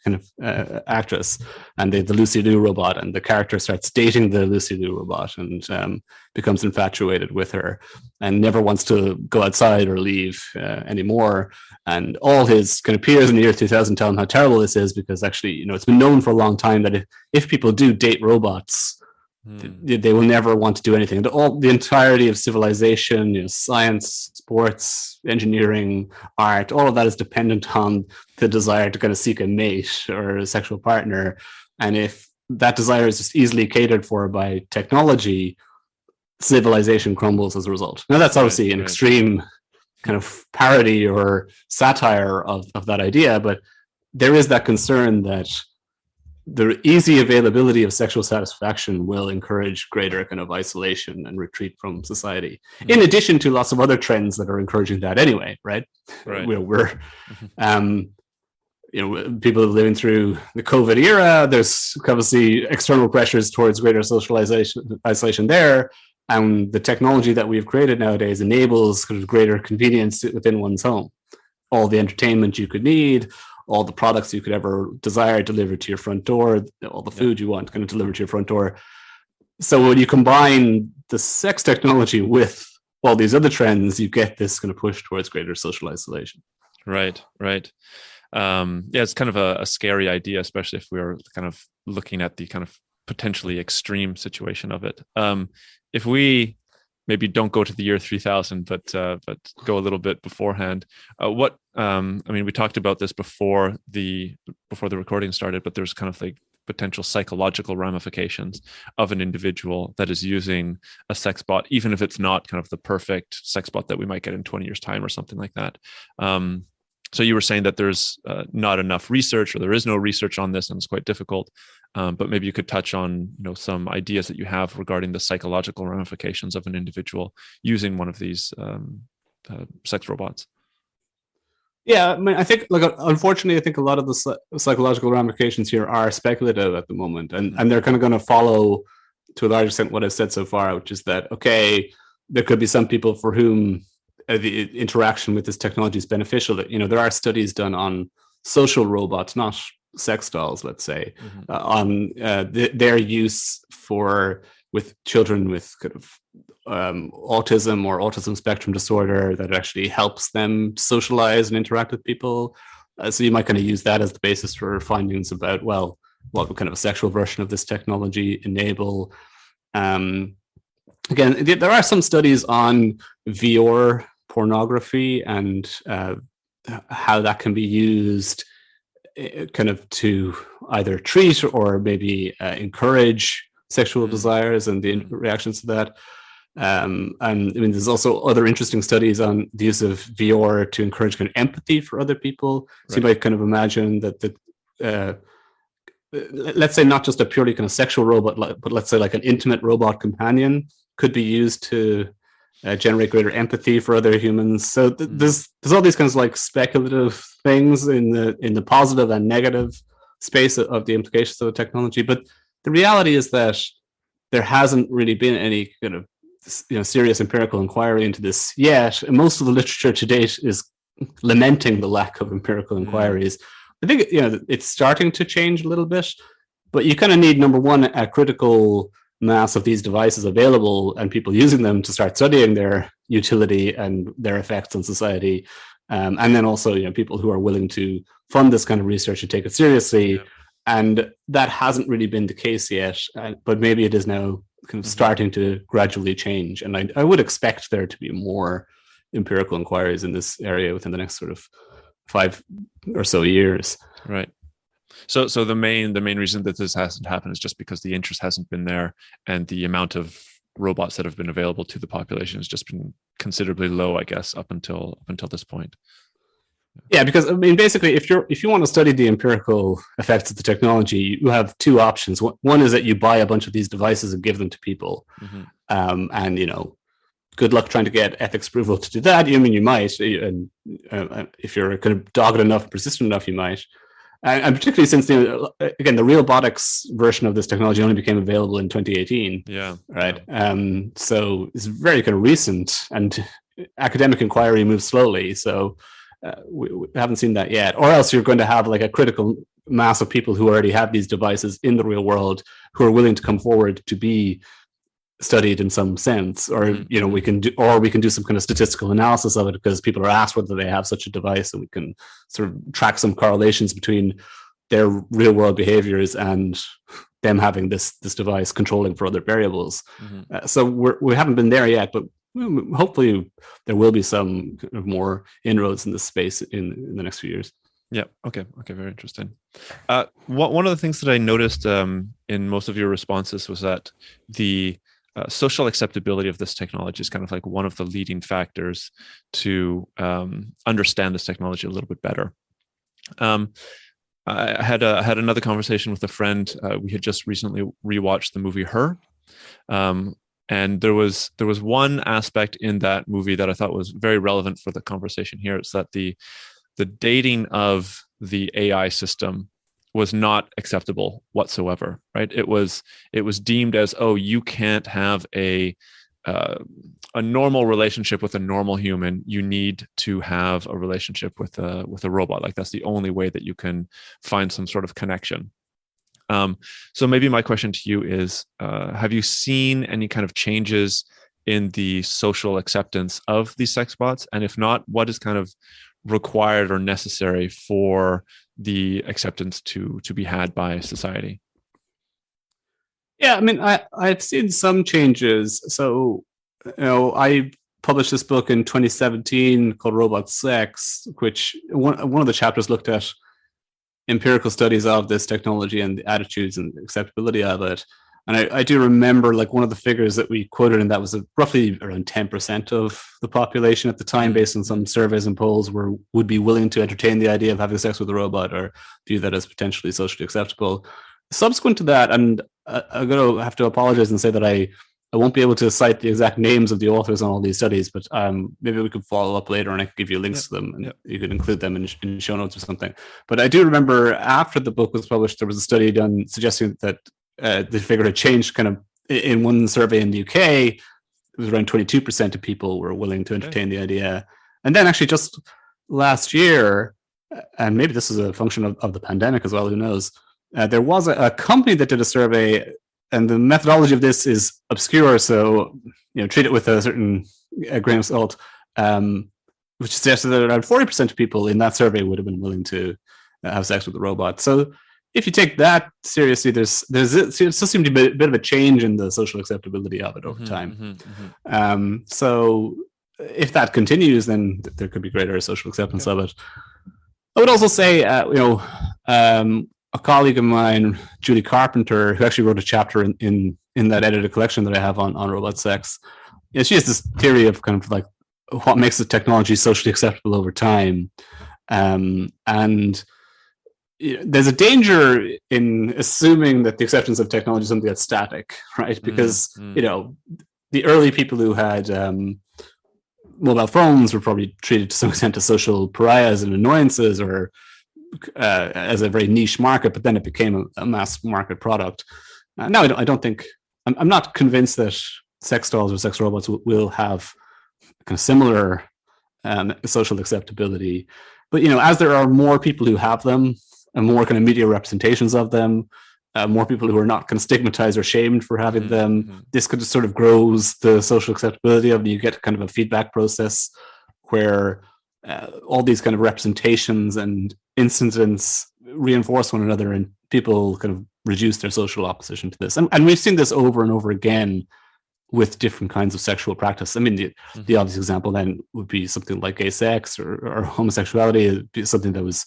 kind of actress, and the Lucy Liu robot, and the character starts dating the Lucy Liu robot and becomes infatuated with her and never wants to go outside or leave anymore. And all his kind of peers in the year 2000 tell him how terrible this is, because actually, it's been known for a long time that if people do date robots, they will never want to do anything. The entirety of civilization, science, sports, engineering, art, all of that is dependent on the desire to kind of seek a mate or a sexual partner. And if that desire is just easily catered for by technology, civilization crumbles as a result. Now, that's obviously an extreme kind of parody or satire of that idea, but there is that concern that the easy availability of sexual satisfaction will encourage greater kind of isolation and retreat from society, in addition to lots of other trends that are encouraging that anyway, right? We're people living through the COVID era, there's obviously external pressures towards greater socialization, isolation there. And the technology that we've created nowadays enables kind of greater convenience within one's home. All the entertainment you could need, all the products you could ever desire delivered to your front door, all the food you want kind of delivered to your front door. So when you combine the sex technology with all these other trends, you get this kind of push towards greater social isolation. Right. It's kind of a scary idea, especially if we're kind of looking at the kind of potentially extreme situation of it. If we maybe don't go to the year 3000, but go a little bit beforehand, we talked about this before the recording started, but there's kind of like potential psychological ramifications of an individual that is using a sex bot, even if it's not kind of the perfect sex bot that we might get in 20 years time or something like that. So you were saying that there's not enough research, or there is no research on this, and it's quite difficult. But maybe you could touch on some ideas that you have regarding the psychological ramifications of an individual using one of these sex robots. Yeah, I mean, I think, unfortunately, I think a lot of the psychological ramifications here are speculative at the moment, and they're kind of going to follow, to a large extent, what I've said so far, which is that, okay, there could be some people for whom the interaction with this technology is beneficial. That there are studies done on social robots, not sex dolls, let's say, on their use with children with kind of autism or autism spectrum disorder, that actually helps them socialize and interact with people. So you might kind of use that as the basis for findings about, well, what kind of a sexual version of this technology enable. Again, there are some studies on VR pornography and how that can be used kind of to either treat or maybe encourage sexual desires and the reactions to that. And I mean, there's also other interesting studies on the use of VR to encourage kind of empathy for other people. So you might kind of imagine that let's say not just a purely kind of sexual robot, but let's say like an intimate robot companion could be used to generate greater empathy for other humans. So there's all these kinds of like speculative things in the positive and negative space of the implications of the technology. But the reality is that there hasn't really been any kind of serious empirical inquiry into this yet. And most of the literature to date is lamenting the lack of empirical inquiries. I think it's starting to change a little bit, but you kind of need, number one, a critical mass of these devices available and people using them to start studying their utility and their effects on society, and then also people who are willing to fund this kind of research and take it seriously. And that hasn't really been the case yet, but maybe it is now kind of starting to gradually change. And I would expect there to be more empirical inquiries in this area within the next sort of 5 or so years. Right. So the main reason that this hasn't happened is just because the interest hasn't been there, and the amount of robots that have been available to the population has just been considerably low, I guess, up until this point. Yeah, because I mean, basically, if you want to study the empirical effects of the technology, you have two options. One is that you buy a bunch of these devices and give them to people, Mm-hmm. and good luck trying to get ethics approval to do that. I mean, you might, and if you're kind of dogged enough, persistent enough, you might. And particularly since again, the robotics version of this technology only became available in 2018. Yeah. Right. Yeah. So it's very kind of recent, and academic inquiry moves slowly. So we haven't seen that yet. Or else you're going to have like a critical mass of people who already have these devices in the real world who are willing to come forward to be studied in some sense, or we can do some kind of statistical analysis of it, because people are asked whether they have such a device, and we can sort of track some correlations between their real world behaviors and them having this device controlling for other variables. So we haven't been there yet, but hopefully there will be some kind of more inroads in this space in the next few years. Yeah. Okay. Very interesting. One of the things that I noticed in most of your responses was that the social acceptability of this technology is kind of like one of the leading factors to understand this technology a little bit better. I had another conversation with a friend. We had just recently rewatched the movie Her, and there was one aspect in that movie that I thought was very relevant for the conversation here. It's that the dating of the AI system was not acceptable whatsoever, right? It was deemed as, oh, you can't have a normal relationship with a normal human. You need to have a relationship with a robot. Like, that's the only way that you can find some sort of connection. So maybe my question to you is, have you seen any kind of changes in the social acceptance of these sex bots? And if not, what is kind of required or necessary for the acceptance to be had by society? Yeah, I mean, I've seen some changes. So, I published this book in 2017 called Robot Sex, which one of the chapters looked at empirical studies of this technology and the attitudes and acceptability of it. And I do remember, like, one of the figures that we quoted in that was roughly around 10% of the population at the time, based on some surveys and polls, would be willing to entertain the idea of having sex with a robot or view that as potentially socially acceptable. Subsequent to that, and I'm going to have to apologize and say that I won't be able to cite the exact names of the authors on all these studies, but maybe we could follow up later and I could give you links to them, and you could include them in show notes or something. But I do remember after the book was published, there was a study done suggesting that the figure had changed kind of in one survey in the UK. It was around 22% of people were willing to entertain the idea. And then actually just last year, and maybe this is a function of the pandemic as well, who knows, there was a company that did a survey, and the methodology of this is obscure, so treat it with a certain grain of salt, which suggested that around 40% of people in that survey would have been willing to have sex with a robot. So if you take that seriously, there still seems to be a bit of a change in the social acceptability of it over time. So if that continues, then there could be greater social acceptance of it. I would also say, a colleague of mine, Julie Carpenter, who actually wrote a chapter in that edited collection that I have on robot sex. She has this theory of kind of like what makes the technology socially acceptable over time, and there's a danger in assuming that the acceptance of technology is something that's static, right? Because the early people who had mobile phones were probably treated to some extent as social pariahs and annoyances, or as a very niche market, but then it became a mass market product. Now, I don't think, I'm not convinced that sex dolls or sex robots will have kind of similar social acceptability. But, as there are more people who have them and more kind of media representations of them, more people who are not kind of stigmatized or shamed for having them, this could sort of grows the social acceptability of them. You get kind of a feedback process where all these kind of representations and incidents reinforce one another, and people kind of reduce their social opposition to this. And we've seen this over and over again with different kinds of sexual practice. I mean, the obvious example then would be something like gay sex or homosexuality. It'd be something that was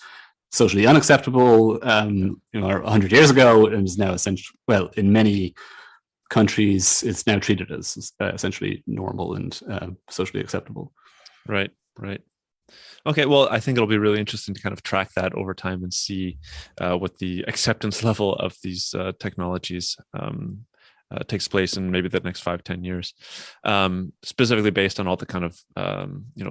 socially unacceptable, 100 years ago, and is now essentially, well, in many countries, it's now treated as essentially normal and socially acceptable. Right. Okay, well, I think it'll be really interesting to kind of track that over time and see what the acceptance level of these technologies takes place in maybe the next 5-10 years, specifically based on all the kind of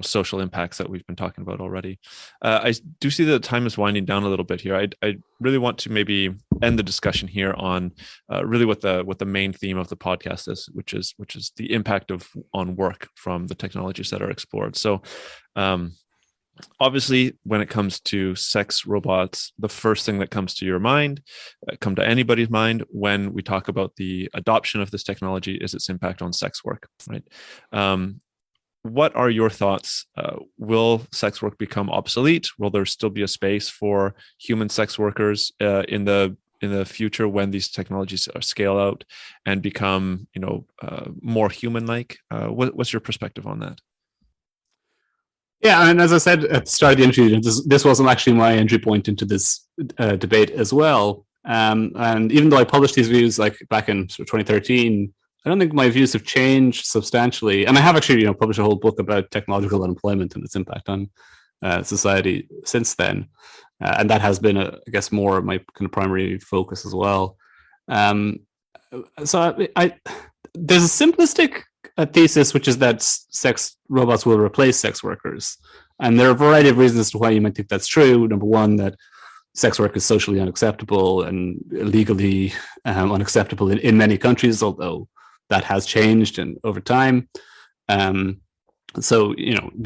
social impacts that we've been talking about already. I do see that time is winding down a little bit here. I really want to maybe end the discussion here on really what the main theme of the podcast is, which is the impact on work from the technologies that are explored. So. Obviously, when it comes to sex robots, the first thing that comes to your mind, come to anybody's mind when we talk about the adoption of this technology is its impact on sex work, right? What are your thoughts? Will sex work become obsolete? Will there still be a space for human sex workers in the future when these technologies scale out and become, more human-like? What's your perspective on that? Yeah, and as I said at the start of the interview, this wasn't actually my entry point into this debate as well. And even though I published these views like back in 2013, I don't think my views have changed substantially. And I have actually, published a whole book about technological unemployment and its impact on society since then. And that has been, I guess, more of my kind of primary focus as well. So there's a simplistic thesis, which is that sex robots will replace sex workers. And there are a variety of reasons as to why you might think that's true. Number one, that sex work is socially unacceptable and legally unacceptable in many countries, although that has changed and over time. So,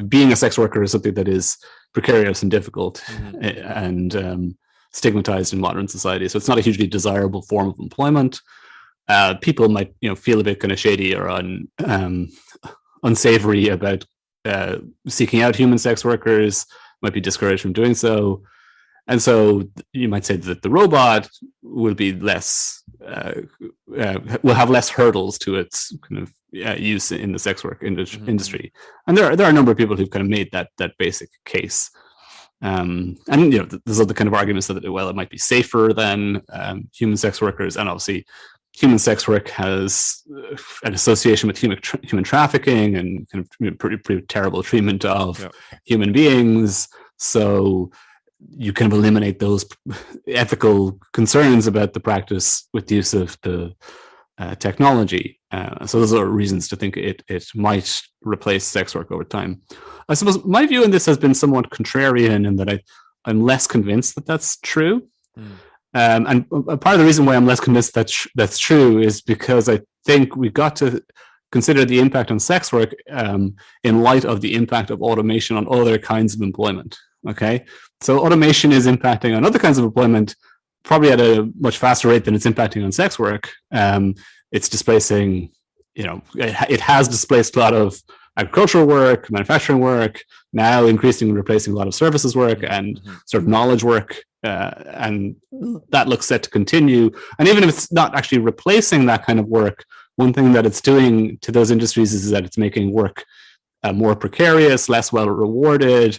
being a sex worker is something that is precarious and difficult and stigmatized in modern society. So it's not a hugely desirable form of employment. People might, feel a bit kind of shady or unsavory about seeking out human sex workers, might be discouraged from doing so. And so you might say that the robot will be less, will have less hurdles to its kind of use in the sex work industry. And there are a number of people who've kind of made that basic case. And there's other kind of arguments that, well, it might be safer than human sex workers, and obviously human sex work has an association with human trafficking and kind of pretty terrible treatment of human beings. So you kind of eliminate those ethical concerns about the practice with the use of the technology. So those are reasons to think it might replace sex work over time. I suppose my view on this has been somewhat contrarian in that I'm less convinced that that's true. And part of the reason why I'm less convinced that's true is because I think we've got to consider the impact on sex work in light of the impact of automation on other kinds of employment. Okay, so automation is impacting on other kinds of employment probably at a much faster rate than it's impacting on sex work. It's displacing, it has displaced a lot of agricultural work, manufacturing work, now increasingly replacing a lot of services work and sort of knowledge work. And that looks set to continue. And even if it's not actually replacing that kind of work, one thing that it's doing to those industries is that it's making work more precarious, less well rewarded,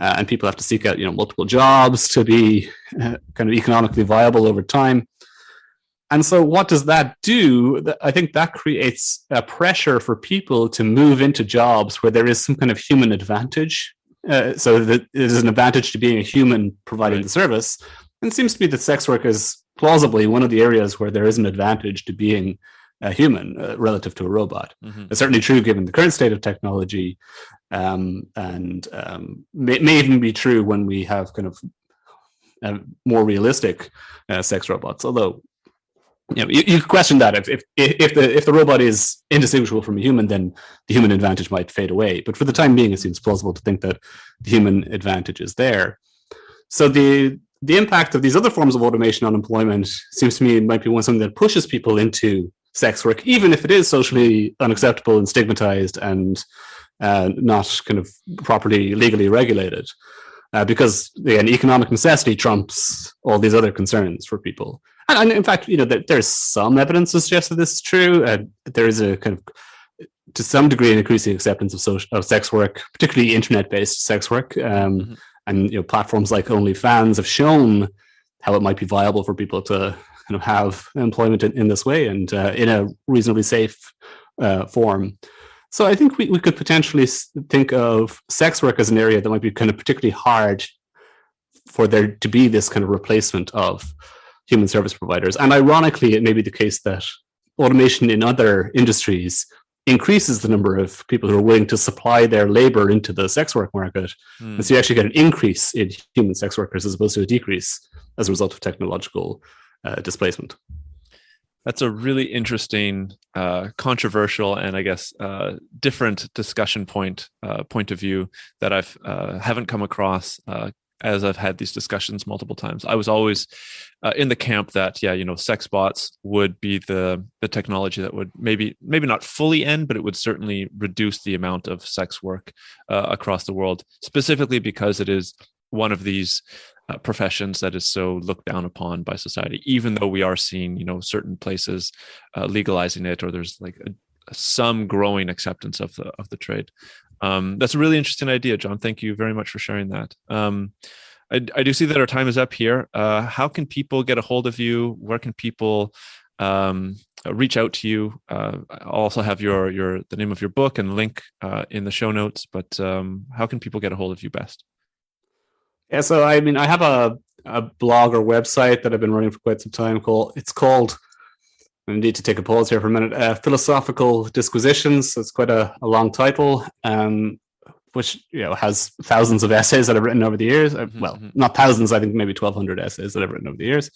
and people have to seek out, multiple jobs to be kind of economically viable over time. And so what does that do? I think that creates a pressure for people to move into jobs where there is some kind of human advantage. So that it is an advantage to being a human providing the service. And it seems to me that sex work is plausibly one of the areas where there is an advantage to being a human relative to a robot. It's certainly true given the current state of technology, and may even be true when we have kind of more realistic sex robots. Although, you question that if the robot is indistinguishable from a human, then the human advantage might fade away. But for the time being, it seems plausible to think that the human advantage is there. So the impact of these other forms of automation on employment seems to me might be something that pushes people into sex work, even if it is socially unacceptable and stigmatized and not kind of properly legally regulated. Because again, economic necessity trumps all these other concerns for people. And in fact, there's some evidence to suggest that this is true. There is a kind of, to some degree, an increasing acceptance of sex work, particularly internet-based sex work. And platforms like OnlyFans have shown how it might be viable for people to kind of have employment in this way and in a reasonably safe form. So I think we could potentially think of sex work as an area that might be kind of particularly hard for there to be this kind of replacement of human service providers. And ironically, it may be the case that automation in other industries increases the number of people who are willing to supply their labor into the sex work market. And so you actually get an increase in human sex workers as opposed to a decrease as a result of technological displacement. That's a really interesting, controversial, and I guess different discussion point of view that I've haven't come across as I've had these discussions multiple times. I was always in the camp that, sexbots would be the technology that would maybe not fully end, but it would certainly reduce the amount of sex work across the world, specifically because it is one of these professions that is so looked down upon by society, even though we are seeing, certain places legalizing it, or there's like some growing acceptance of the trade. That's a really interesting idea, John. Thank you very much for sharing that. I do see that our time is up here. How can people get a hold of you? Where can people reach out to you? I'll also have the name of your book and link in the show notes, but how can people get a hold of you best? Yeah, so I have a blog or website that I've been running for quite some time. It's called, I need to take a pause here for a minute, Philosophical Disquisitions. So it's quite a long title, which has thousands of essays that I've written over the years. Well, not thousands, I think maybe 1,200 essays that I've written over the years.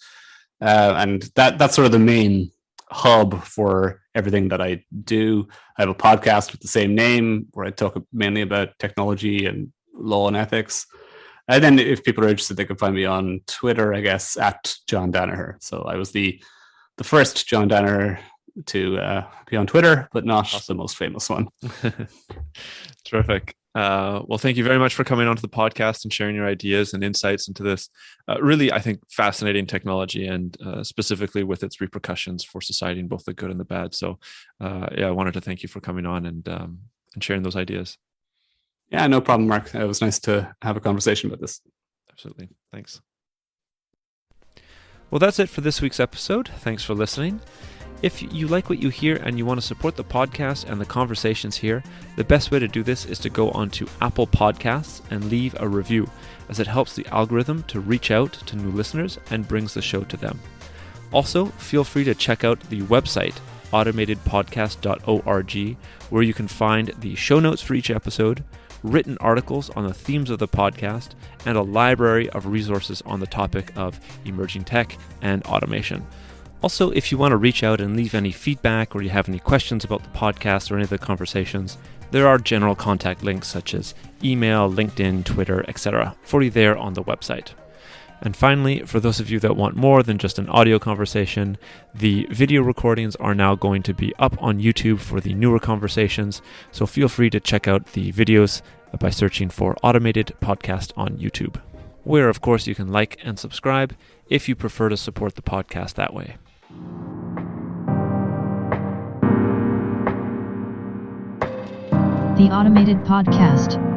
And that's sort of the main hub for everything that I do. I have a podcast with the same name where I talk mainly about technology and law and ethics. And then if people are interested, they can find me on Twitter, I guess, at John Danaher. So I was the first John Danaher to be on Twitter, but not the most famous one. Terrific. Well, thank you very much for coming onto the podcast and sharing your ideas and insights into this really, I think, fascinating technology, and specifically with its repercussions for society in both the good and the bad. So I wanted to thank you for coming on and sharing those ideas. Yeah, no problem, Mark. It was nice to have a conversation about this. Absolutely. Thanks. Well, that's it for this week's episode. Thanks for listening. If you like what you hear and you want to support the podcast and the conversations here, the best way to do this is to go onto Apple Podcasts and leave a review, as it helps the algorithm to reach out to new listeners and brings the show to them. Also, feel free to check out the website, automatedpodcast.org, where you can find the show notes for each episode, written articles on the themes of the podcast, and a library of resources on the topic of emerging tech and automation. Also, if you want to reach out and leave any feedback, or you have any questions about the podcast or any of the conversations, there are general contact links such as email, LinkedIn, Twitter, etc. for you there on the website. And finally, for those of you that want more than just an audio conversation, the video recordings are now going to be up on YouTube for the newer conversations, so feel free to check out the videos by searching for Automated Podcast on YouTube, where of course you can like and subscribe if you prefer to support the podcast that way. The Automated Podcast.